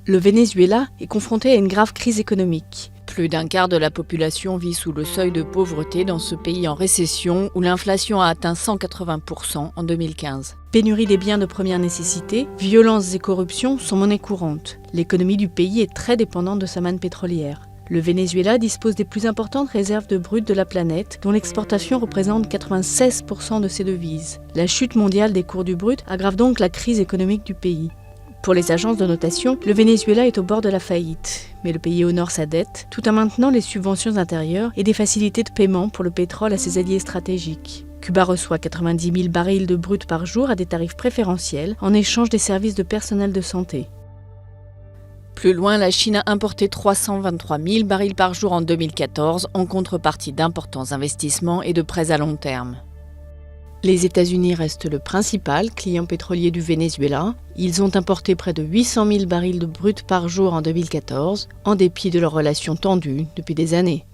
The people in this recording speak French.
Le Venezuela est confronté à une grave crise économique. Plus d'un quart de la population vit sous le seuil de pauvreté dans ce pays en récession où l'inflation a atteint 180% en 2015. Pénurie des biens de première nécessité, violences et corruption sont monnaie courante. L'économie du pays est très dépendante de sa manne pétrolière. Le Venezuela dispose des plus importantes réserves de brut de la planète, dont l'exportation représente 96% de ses devises. La chute mondiale des cours du brut aggrave donc la crise économique du pays. Pour les agences de notation, le Venezuela est au bord de la faillite, mais le pays honore sa dette, tout en maintenant les subventions intérieures et des facilités de paiement pour le pétrole à ses alliés stratégiques. Cuba reçoit 90 000 barils de brut par jour à des tarifs préférentiels en échange des services de personnel de santé. Plus loin, la Chine a importé 323 000 barils par jour en 2014 en contrepartie d'importants investissements et de prêts à long terme. Les États-Unis restent le principal client pétrolier du Venezuela. Ils ont importé près de 800 000 barils de brut par jour en 2014, en dépit de leurs relations tendues depuis des années.